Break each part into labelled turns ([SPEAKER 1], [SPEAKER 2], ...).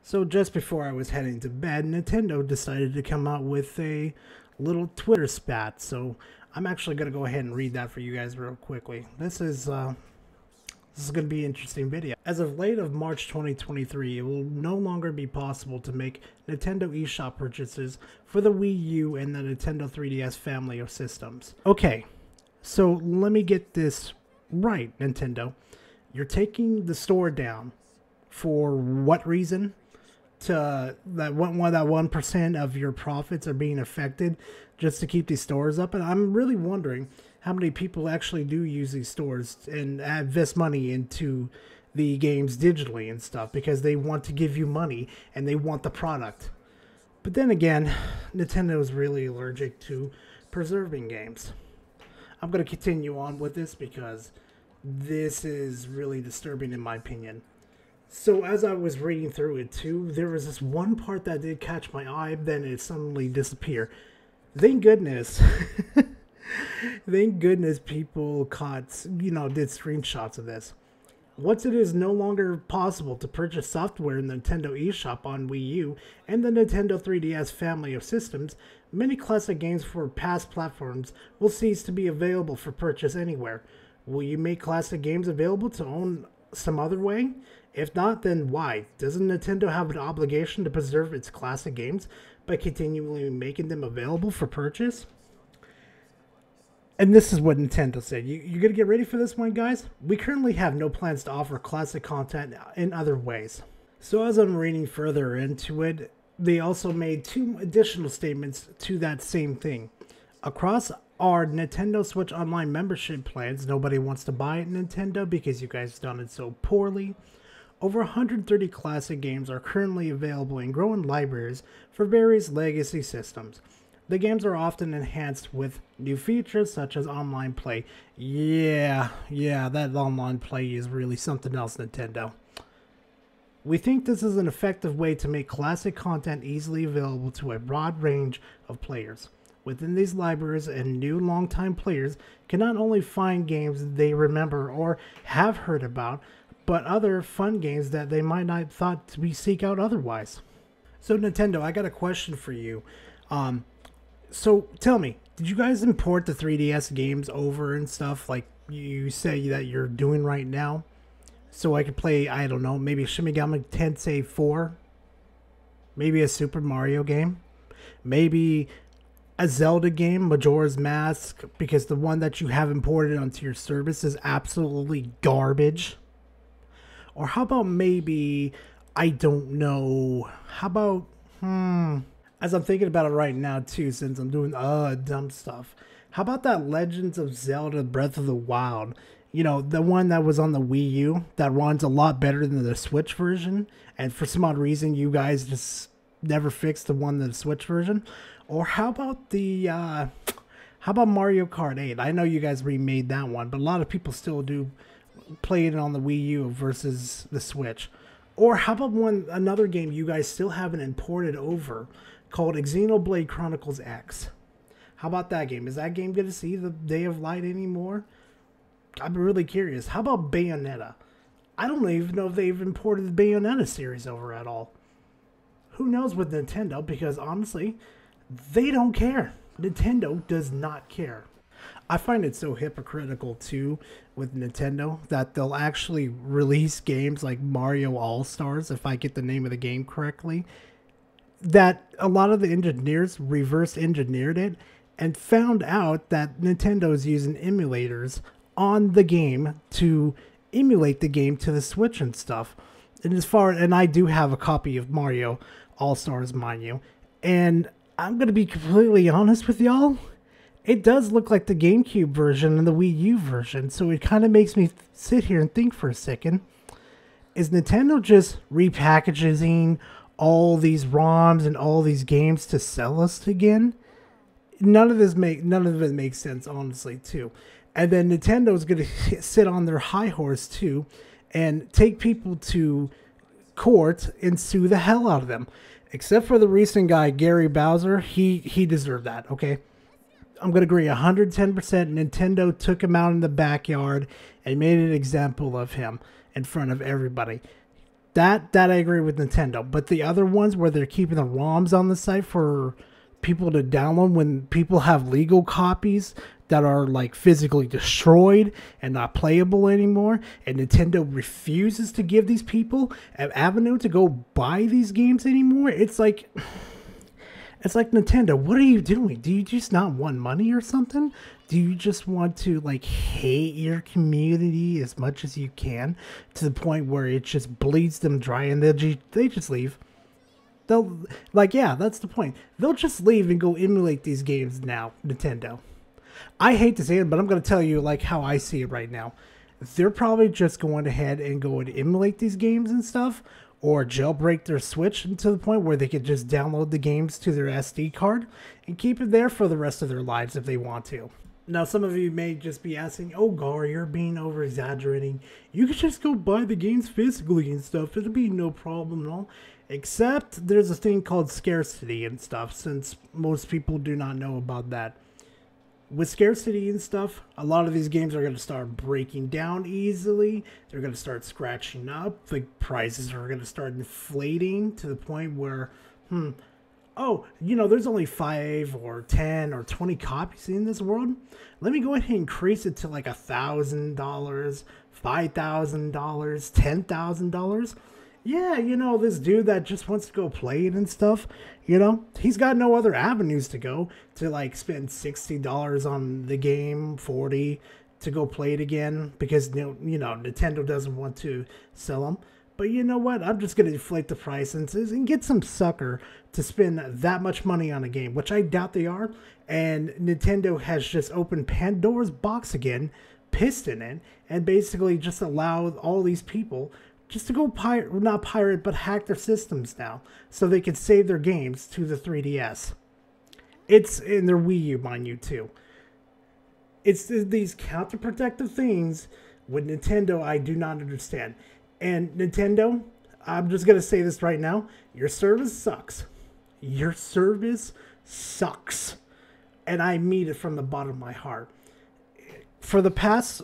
[SPEAKER 1] So just before I was heading to bed, Nintendo decided to come out with a little Twitter spat. So I'm actually going to go ahead and read that for you guys real quickly. This is going to be an interesting video. As of late of March 2023, it will no longer be possible to make Nintendo eShop purchases for the Wii U and the Nintendo 3DS family of systems. Okay, so let me get this right, Nintendo. You're taking the store down for what reason? To that 1% of your profits are being affected just to keep these stores up. And I'm really wondering how many people actually do use these stores and invest money into the games digitally and stuff because they want to give you money and they want the product. But then again, Nintendo is really allergic to preserving games. I'm going to continue on with this because this is really disturbing in my opinion. So as I was reading through it too, there was this one part that did catch my eye, then it suddenly disappeared. Thank goodness. Thank goodness people caught, did screenshots of this. Once it is no longer possible to purchase software in the Nintendo eShop on Wii U and the Nintendo 3DS family of systems, many classic games for past platforms will cease to be available for purchase anywhere. Will you make classic games available to own some other way? If not, then why? Doesn't Nintendo have an obligation to preserve its classic games by continually making them available for purchase? And this is what Nintendo said. You gonna get ready for this one, guys? We currently have no plans to offer classic content in other ways. So as I'm reading further into it, they also made two additional statements to that same thing. Across our Nintendo Switch Online membership plans, nobody wants to buy it, Nintendo, because you guys done it so poorly. Over 130 classic games are currently available in growing libraries for various legacy systems. The games are often enhanced with new features such as online play. Yeah, that online play is really something else, Nintendo. We think this is an effective way to make classic content easily available to a broad range of players. Within these libraries, and new longtime players can not only find games they remember or have heard about, but other fun games that they might not have thought to be seek out otherwise. So Nintendo, I got a question for you. So tell me, did you guys import the 3DS games over and stuff like you say that you're doing right now? So I could play, I don't know, maybe Shin Megami Tensei 4? Maybe a Super Mario game? Maybe a Zelda game, Majora's Mask, because the one that you have imported onto your service is absolutely garbage? Or how about maybe, I don't know, how about, as I'm thinking about it right now too, since I'm doing dumb stuff, how about that Legends of Zelda Breath of the Wild? You know, the one that was on the Wii U that runs a lot better than the Switch version, and for some odd reason you guys just never fixed the one, the Switch version? Or how about Mario Kart 8? I know you guys remade that one, but a lot of people still do play it on the Wii U versus the Switch. Or how about another game you guys still haven't imported over called Xenoblade Chronicles X? How about that game? Is that game going to see the day of light anymore? I'm really curious. How about Bayonetta? I don't even know if they've imported the Bayonetta series over at all. Who knows with Nintendo, because honestly, they don't care. Nintendo does not care. I find it so hypocritical too with Nintendo that they'll actually release games like Mario All-Stars, if I get the name of the game correctly, that a lot of the engineers reverse engineered it and found out that Nintendo is using emulators on the game to emulate the game to the Switch and stuff. And I do have a copy of Mario All-Stars, mind you, and I'm going to be completely honest with y'all. It does look like the GameCube version and the Wii U version, so it kind of makes me sit here and think for a second. Is Nintendo just repackaging all these ROMs and all these games to sell us again? None of it makes sense, honestly, too. And then Nintendo's going to sit on their high horse, too, and take people to court and sue the hell out of them. Except for the recent guy, Gary Bowser, he deserved that, okay? I'm going to agree 110%. Nintendo took him out in the backyard and made an example of him in front of everybody. That I agree with Nintendo. But the other ones where they're keeping the ROMs on the site for people to download when people have legal copies that are like physically destroyed and not playable anymore, and Nintendo refuses to give these people an avenue to go buy these games anymore. It's like Nintendo, what are you doing? Do you just not want money or something? Do you just want to like hate your community as much as you can to the point where it just bleeds them dry and they just leave? They'll, like, yeah, that's the point. They'll just leave and go emulate these games now, Nintendo. I hate to say it, but I'm going to tell you like how I see it right now. They're probably just going ahead and going to emulate these games and stuff, or jailbreak their Switch to the point where they could just download the games to their SD card and keep it there for the rest of their lives if they want to. Now, some of you may just be asking, oh, Gar, you're being over-exaggerating. You could just go buy the games physically and stuff. It'll be no problem and all. Except there's a thing called scarcity and stuff, since most people do not know about that. With scarcity and stuff, a lot of these games are going to start breaking down easily. They're going to start scratching up. The prices are going to start inflating to the point where, oh, you know, there's only 5 or 10 or 20 copies in this world. Let me go ahead and increase it to like $1,000, $5,000, $10,000. Yeah, you know, this dude that just wants to go play it and stuff, you know, he's got no other avenues to go to like spend $60 on the game, 40 to go play it again because, you know, Nintendo doesn't want to sell them. But you know what? I'm just going to deflate the prices and get some sucker to spend that much money on a game, which I doubt they are. And Nintendo has just opened Pandora's box again, pissed in it, and basically just allowed all these people just to go not pirate, but hack their systems now so they can save their games to the 3DS. It's in their Wii U, mind you, too. It's these counterprotective things with Nintendo I do not understand. And Nintendo, I'm just going to say this right now. Your service sucks. Your service sucks. And I mean it from the bottom of my heart. For the past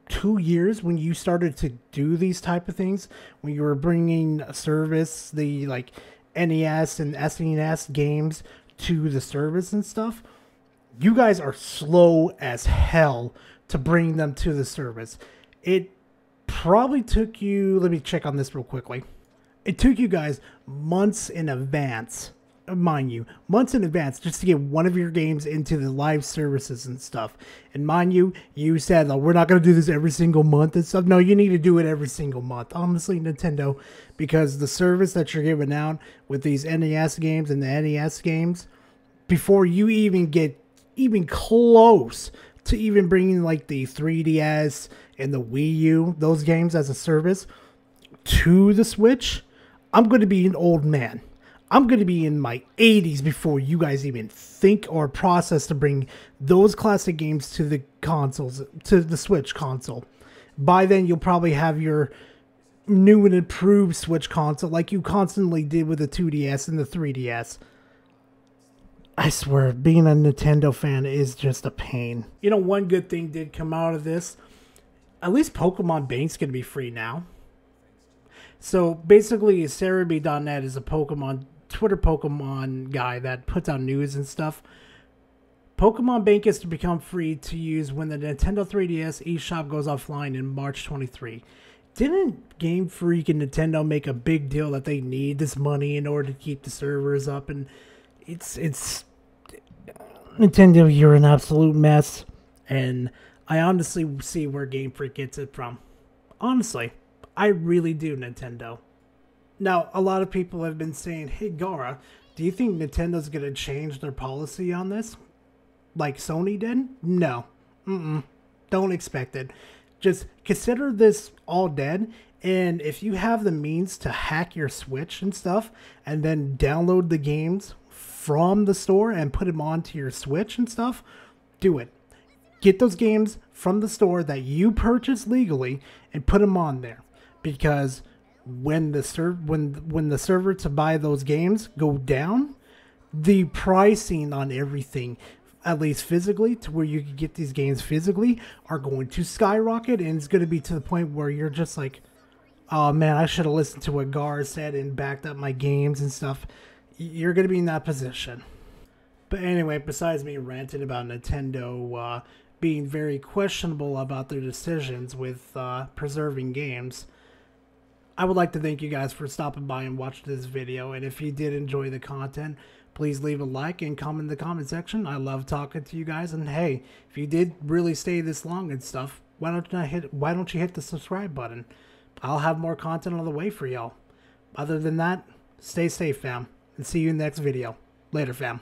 [SPEAKER 1] 2 years, when you started to do these type of things, when you were bringing a service, the like NES and SNES games to the service and stuff, you guys are slow as hell to bring them to the service. It probably took you, let me check on this real quickly. It took you guys months in advance, mind you, months in advance just to get one of your games into the live services and stuff. And mind you, you said, oh, we're not going to do this every single month and stuff. No, you need to do it every single month. Honestly, Nintendo, because the service that you're giving out with these NES games and the NES games, before you even get even close to even bringing like the 3DS and the Wii U, those games as a service, to the Switch, I'm going to be an old man. I'm going to be in my 80s before you guys even think or process to bring those classic games to the consoles, to the Switch console. By then, you'll probably have your new and improved Switch console like you constantly did with the 2DS and the 3DS. I swear, being a Nintendo fan is just a pain. You know, one good thing did come out of this. At least Pokemon Bank's going to be free now. So basically, Cerebi.net is a Twitter Pokemon guy that puts out news and stuff. Pokemon Bank is to become free to use when the Nintendo 3DS eShop goes offline in March 23. Didn't Game Freak and Nintendo make a big deal that they need this money in order to keep the servers up? And it's Nintendo, you're an absolute mess. And I honestly see where Game Freak gets it from. Honestly, I really do, Nintendo. Now, a lot of people have been saying, hey, Gara, do you think Nintendo's going to change their policy on this? Like Sony did? No. Don't expect it. Just consider this all dead. And if you have the means to hack your Switch and stuff, and then download the games from the store and put them onto your Switch and stuff, do it. Get those games from the store that you purchased legally and put them on there. Because when the server to buy those games go down, the pricing on everything, at least physically, to where you can get these games physically, are going to skyrocket, and it's going to be to the point where you're just like, oh man, I should have listened to what Gar said and backed up my games and stuff. You're going to be in that position. But anyway, besides me ranting about Nintendo being very questionable about their decisions with preserving games, I would like to thank you guys for stopping by and watching this video. And if you did enjoy the content, please leave a like and comment in the comment section. I love talking to you guys. And hey, if you did really stay this long and stuff, why don't you hit the subscribe button? I'll have more content on the way for y'all. Other than that, stay safe, fam, and see you in the next video. Later, fam.